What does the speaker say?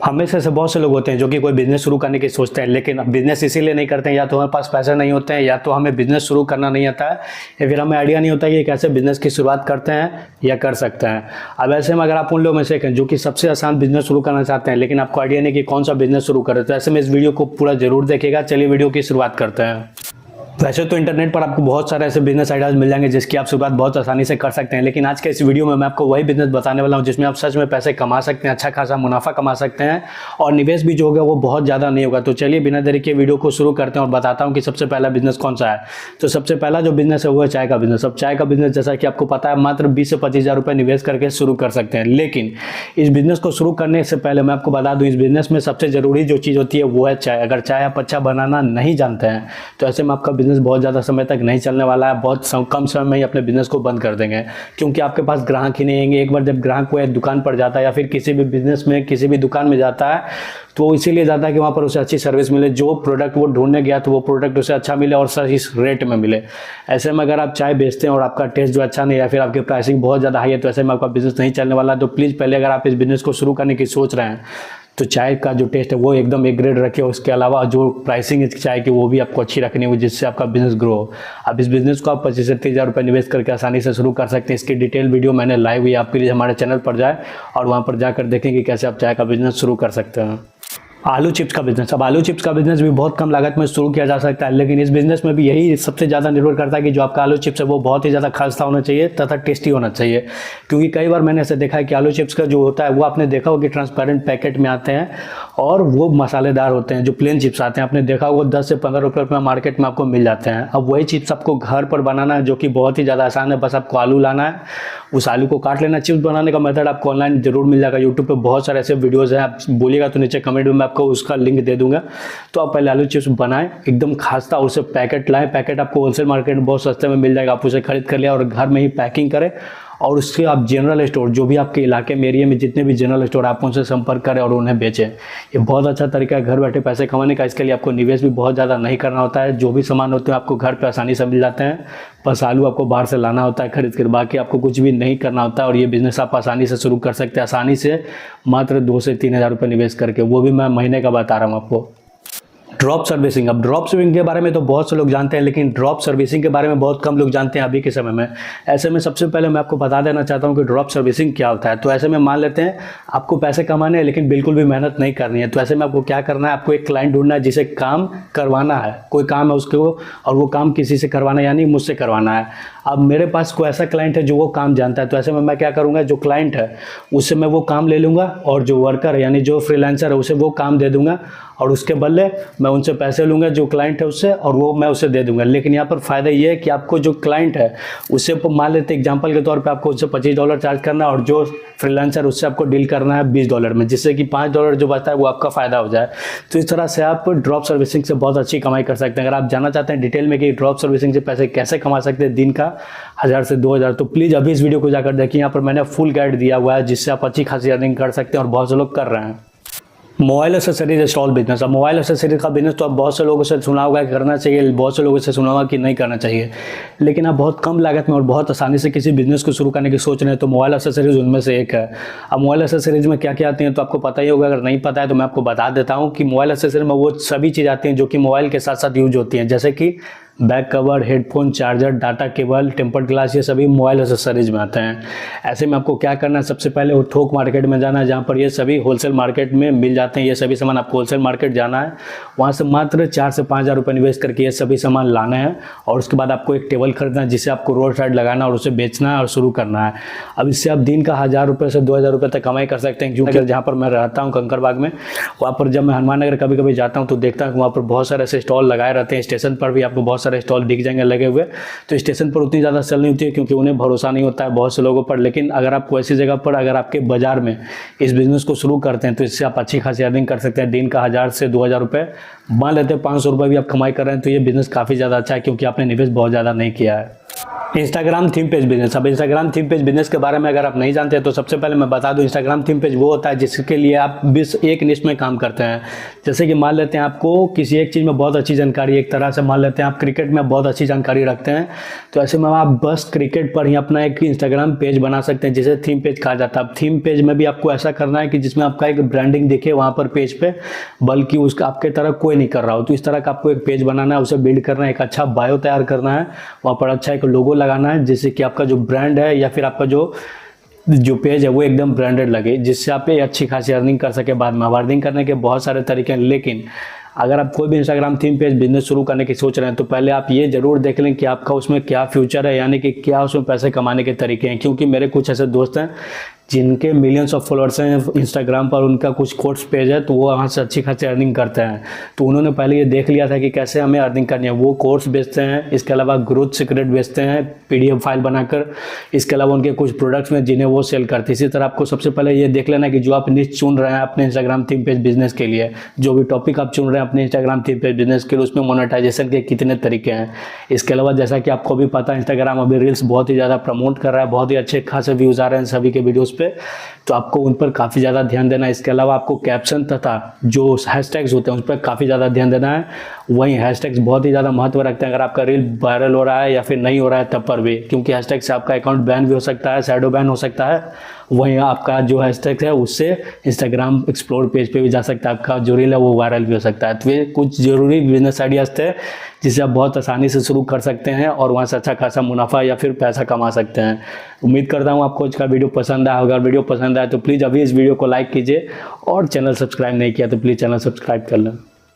हमेशा से बहुत से लोग होते हैं जो कि कोई बिजनेस शुरू करने की सोचते हैं, लेकिन बिजनेस इसीलिए नहीं करते हैं या तो हमारे पास पैसे नहीं होते हैं, या तो हमें बिजनेस शुरू करना नहीं आता है, या फिर हमें आइडिया नहीं होता है कि कैसे बिजनेस की शुरुआत करते हैं या कर सकते हैं। अब ऐसे में अगर आप उन लोगों में से एक हैं जो कि सबसे आसान बिजनेस शुरू करना चाहते हैं, लेकिन आपको आइडिया नहीं कि कौन सा बिजनेस शुरू करें, तो ऐसे में इस वीडियो को पूरा जरूर देखिएगा। चलिए वीडियो की शुरुआत करते हैं। वैसे तो इंटरनेट पर आपको बहुत सारे ऐसे बिजनेस आइडियाज मिल जाएंगे जिसकी आप शुरुआत बहुत आसानी से कर सकते हैं, लेकिन आज के इस वीडियो में मैं आपको वही बिजनेस बताने वाला हूं जिसमें आप सच में पैसे कमा सकते हैं, अच्छा खासा मुनाफा कमा सकते हैं और निवेश भी जो होगा वो बहुत ज़्यादा नहीं होगा। तो चलिए बिना देरी के वीडियो को शुरू करते हैं और बताता हूँ कि सबसे पहला बिजनेस कौन सा है। तो सबसे पहला जो बिजनेस है वो है चाय का बिजनेस। अब चाय का बिजनेस जैसा कि आपको पता है मात्र 20 से 25 हज़ार रुपये निवेश करके शुरू कर सकते हैं, लेकिन इस बिजनेस को शुरू करने से पहले मैं आपको बता दूँ इस बिजनेस में सबसे ज़रूरी जो चीज़ होती है वो है चाय। अगर चाय आप अच्छा बनाना नहीं जानते हैं तो ऐसे में आपका बिजनेस बहुत ज़्यादा समय तक नहीं चलने वाला है, बहुत कम समय में ही अपने बिजनेस को बंद कर देंगे, क्योंकि आपके पास ग्राहक ही नहीं आएंगे। एक बार जब ग्राहक कोई दुकान पर जाता है या फिर किसी भी बिजनेस में किसी भी दुकान में जाता है तो वो इसीलिए जाता है कि वहाँ पर उसे अच्छी सर्विस मिले, जो प्रोडक्ट वो ढूंढने गया तो वो प्रोडक्ट उसे अच्छा मिले और सही रेट में मिले। ऐसे में अगर आप चाय बेचते हैं और आपका टेस्ट जो अच्छा नहीं है या फिर आपकी प्राइसिंग बहुत ज़्यादा हाई है तो ऐसे में आपका बिजनेस नहीं चलने वाला। तो प्लीज़ पहले अगर आप इस बिजनेस को शुरू करने की सोच रहे हैं तो चाय का जो टेस्ट है वो एकदम एक ग्रेड रखिए। उसके अलावा जो प्राइसिंग है चाय की वो भी आपको अच्छी रखनी होगी जिससे आपका बिजनेस ग्रो हो। अब इस बिजनेस को आप 25 से 30 हज़ार रुपये निवेश करके आसानी से शुरू कर सकते हैं। इसकी डिटेल वीडियो मैंने लाइव हुई, आप प्लीज़ हमारे चैनल पर जाए और वहाँ पर जाकर देखें कि कैसे आप चाय का बिजनेस शुरू कर सकते हैं। आलू चिप्स का बिजनेस। अब आलू चिप्स का बिजनेस भी बहुत कम लागत में शुरू किया जा सकता है, लेकिन इस बिजनेस में भी यही सबसे ज़्यादा निर्भर करता है कि जो आपका आलू चिप्स है वो बहुत ही ज़्यादा खस्ता होना चाहिए तथा टेस्टी होना चाहिए। क्योंकि कई बार मैंने ऐसे देखा है कि आलू चिप्स का जो होता है वो आपने देखा होगा कि ट्रांसपेरेंट पैकेट में आते हैं और वो मसालेदार होते हैं। जो प्लेन चिप्स आते हैं आपने देखा होगा 10 से 15 रुपये में मार्केट में आपको मिल जाते हैं। अब वही चिप्स आपको घर पर बनाना है जो कि बहुत ही ज़्यादा आसान है। बस आपको आलू लाना है, उस आलू को काट लेना। चिप्स बनाने का मेथड आपको ऑनलाइन जरूर मिल जाएगा, यूट्यूब पे बहुत सारे ऐसे वीडियोज़ हैं। आप बोलिएगा तो नीचे कमेंट में मैं आपको उसका लिंक दे दूंगा। तो आप पहले आलू चिप्स बनाएं एकदम खास्ता, उसे पैकेट लाएं। पैकेट आपको होलसेल मार्केट में बहुत सस्ते में मिल जाएगा, आप उसे खरीद कर लिया और घर में ही पैकिंग करें और उसके आप जनरल स्टोर जो भी आपके इलाके में एरिया में जितने भी जनरल स्टोर आप उनसे संपर्क करें और उन्हें बेचें। ये बहुत अच्छा तरीका है घर बैठे पैसे कमाने का। इसके लिए आपको निवेश भी बहुत ज़्यादा नहीं करना होता है। जो भी सामान होते हैं आपको घर पे आसानी से मिल जाते हैं, बस आलू आपको बाहर से लाना होता है खरीद कर, बाकी आपको कुछ भी नहीं करना होता है। और ये बिज़नेस आप आसानी से शुरू कर सकते हैं, आसानी से मात्र 2 से 3 हज़ार रुपये निवेश करके, वो भी मैं महीने का बता रहा हूँ आपको। Drop servicing. अब ड्रॉप सर्विसिंग के बारे में तो बहुत से लोग जानते हैं, लेकिन ड्रॉप सर्विसिंग के बारे में बहुत कम लोग जानते हैं अभी के समय में। ऐसे में सबसे पहले मैं आपको बता देना चाहता हूं कि ड्रॉप सर्विसिंग क्या होता है। तो ऐसे में मान लेते हैं आपको पैसे कमाने हैं लेकिन बिल्कुल भी मेहनत नहीं करनी है, तो ऐसे में आपको क्या करना है, आपको एक क्लाइंट ढूंढना है जिसे काम करवाना है। कोई काम है उसको और वो काम किसी से करवाना है, यानी मुझसे करवाना है। अब मेरे पास कोई ऐसा क्लाइंट है जो वो काम जानता है, तो ऐसे में मैं क्या करूँगा, जो क्लाइंट है उससे मैं वो काम ले लूँगा और जो वर्कर है यानी जो फ्रीलांसर है उसे वो काम दे दूँगा और उसके बदले मैं उनसे पैसे लूँगा जो क्लाइंट है उससे, और वो मैं उसे दे दूँगा। लेकिन यहाँ पर फ़ायदा ये है कि आपको जो क्लाइंट है उससे मान लेते एग्जांपल के तौर पे आपको उससे $25 चार्ज करना और जो फ्रीलांसर उससे आपको डील करना है $20 में, जिससे कि $5 जो बचता है वो आपका फ़ायदा हो जाए। तो इस तरह से आप ड्रॉप सर्विसिंग से बहुत अच्छी कमाई कर सकते हैं। अगर आप जानना चाहते हैं डिटेल में कि ड्रॉप सर्विसिंग से पैसे कैसे कमा सकते हैं दिन का 1000 से 2000, तो प्लीज़ अभी इस वीडियो को जाकर देखिए। यहाँ पर मैंने फुल गाइड दिया हुआ है जिससे आप अच्छी खासी अर्निंग कर सकते हैं और बहुत से लोग कर रहे हैं। Mobile accessories install business. अब मोबाइल एसेसरीज का बिजनेस तो आप बहुत से लोगों से सुना होगा करना चाहिए, बहुत से लोगों से सुना होगा कि नहीं करना चाहिए, लेकिन आप बहुत कम लागत में और बहुत आसानी से किसी बिजनेस को शुरू करने की सोच रहे हैं तो मोबाइल एसेसरीज उनमें से एक है। अब मोबाइल एसेसरीज में क्या क्या आती हैं तो आपको पता ही होगा, अगर नहीं पता है तो मैं आपको बता देता हूँ कि मोबाइल एसेसरीज में वो सभी चीज़ आती हैं जो कि मोबाइल के साथ साथ यूज होती हैं, जैसे कि back cover, headphone, charger, data cable, tempered glass, ये सभी मोबाइल एसेसरीज में आते हैं। ऐसे में आपको क्या करना है, सबसे पहले वो थोक मार्केट में जाना है जहाँ पर ये सभी होलसेल मार्केट में मिल जाते हैं। ये सभी सामान आपको होलसेल मार्केट जाना है, वहाँ से मात्र 4 से 5 हज़ार रुपये निवेश करके ये सभी सामान लाना है और उसके बाद आपको एक टेबल खरीदना है जिसे आपको रोड साइड लगाना और उसे बेचना है और शुरू करना है। अब इससे आप दिन का 1000 रुपये से 2000 रुपये तक कमाई कर सकते हैं। क्योंकि जहाँ पर मैं रहता हूँ कंकड़बाग में, वहाँ पर जब मैं हनुमान नगर कभी कभी जाता हूँ तो देखता हूँ वहाँ पर बहुत सारे ऐसे स्टॉल लगाए रहते हैं। स्टेशन पर भी आपको बहुत सारे स्टॉल दिख जाएंगे लगे हुए। तो स्टेशन पर उतनी ज़्यादा सेल नहीं होती है क्योंकि उन्हें भरोसा नहीं होता है बहुत से लोगों पर, लेकिन अगर आपको ऐसी जगह पर अगर आपके बाजार में इस बिज़नेस को शुरू करते हैं तो इससे आप अच्छी खासी अर्निंग कर सकते हैं। दिन का 1000 से 2000 रुपये, मान लेते हैं 500 रुपये भी आप कमाई कर रहे हैं तो ये बिज़नेस काफ़ी ज़्यादा अच्छा है क्योंकि आपने निवेश बहुत ज़्यादा नहीं किया है। Instagram theme page business. अब इंस्टाग्राम थीम पेज बिजनेस के बारे में अगर आप नहीं जानते हैं तो सबसे पहले मैं बता दूं, इंस्टाग्राम थीम पेज वो होता है जिसके लिए आप बस एक निश में काम करते हैं। जैसे कि मान लेते हैं आपको किसी एक चीज़ में बहुत अच्छी जानकारी, एक तरह से मान लेते हैं आप क्रिकेट में बहुत अच्छी जानकारी रखते हैं, तो ऐसे में आप बस क्रिकेट पर ही अपना एक इंस्टाग्राम पेज बना सकते हैं जिसे थीम पेज कहा जाता है। अब थीम पेज में भी आपको ऐसा करना है कि जिसमें आपका एक ब्रांडिंग दिखे वहाँ पर पेज पे, बल्कि उसका आपके तरह कोई नहीं कर रहा हो। तो इस तरह का आपको एक पेज बनाना है, उसे बिल्ड करना है, एक अच्छा बायो तैयार करना है, वहाँ पर अच्छा एक लोगो लगाना है जिससे कि आपका जो ब्रांड है या फिर आपका जो पेज है वो एकदम ब्रांडेड लगे, जिससे आप ये अच्छी खासी अर्निंग कर सके। बाद में अर्निंग करने के बहुत सारे तरीके हैं, लेकिन अगर आप कोई भी इंस्टाग्राम थीम पेज बिजनेस शुरू करने की सोच रहे हैं तो पहले आप ये जरूर देख लें कि आपका उसमें क्या फ्यूचर है, यानी कि क्या उसमें पैसे कमाने के तरीके हैं। क्योंकि मेरे कुछ ऐसे दोस्त हैं जिनके मिलियंस ऑफ फॉलोअर्स हैं इंस्टाग्राम पर, उनका कुछ कोर्स पेज है तो वो वहाँ से अच्छी खासी अर्निंग करते हैं। तो उन्होंने पहले ये देख लिया था कि कैसे हमें अर्निंग करनी है। वो कोर्स बेचते हैं, इसके अलावा ग्रोथ सीक्रेट बेचते हैं PDF फाइल बनाकर, इसके अलावा उनके कुछ प्रोडक्ट्स में जिन्हें वो सेल करते हैं। इसी तरह आपको सबसे पहले ये देख लेना कि जो आप निश चुन रहे हैं अपने इंस्टाग्राम थीम पेज बिजनेस के लिए, जो भी टॉपिक आप चुन रहे हैं अपने इंस्टाग्राम थीम पेज बिजनेस के लिए, उसमें मोनेटाइजेशन के कितने तरीके हैं। इसके अलावा जैसा कि आपको भी पता है इंस्टाग्राम अभी रील्स बहुत ही ज़्यादा प्रमोट कर रहा है, बहुत ही अच्छे खासे व्यूज़ आ रहे हैं सभी के वीडियोज़ पे, तो आपको उन पर काफ़ी ज़्यादा ध्यान देना है। इसके अलावा आपको कैप्शन तथा जो हैशटैग्स होते हैं उस पर काफ़ी ज़्यादा ध्यान देना है। वहीं हैशटैग्स बहुत ही ज़्यादा महत्व रखते हैं अगर आपका रील वायरल हो रहा है या फिर नहीं हो रहा है तब पर भी, क्योंकि हैशटैग से आपका अकाउंट बैन भी हो सकता है, शैडो बैन हो सकता है। वहीं आपका जो हैशटैग है उससे इंस्टाग्राम एक्सप्लोर पेज पे भी जा सकता है, आपका जो रील है वो वायरल भी हो सकता है। तो ये कुछ ज़रूरी बिजनेस आइडियाज़ थे जिसे आप बहुत आसानी से शुरू कर सकते हैं और वहाँ से अच्छा खासा मुनाफा या फिर पैसा कमा सकते हैं। उम्मीद करता हूँ आपको आज का वीडियो पसंद आया। अगर वीडियो पसंद आया तो प्लीज़ अभी इस वीडियो को लाइक कीजिए और चैनल सब्सक्राइब नहीं किया तो प्लीज़ चैनल सब्सक्राइब कर लें।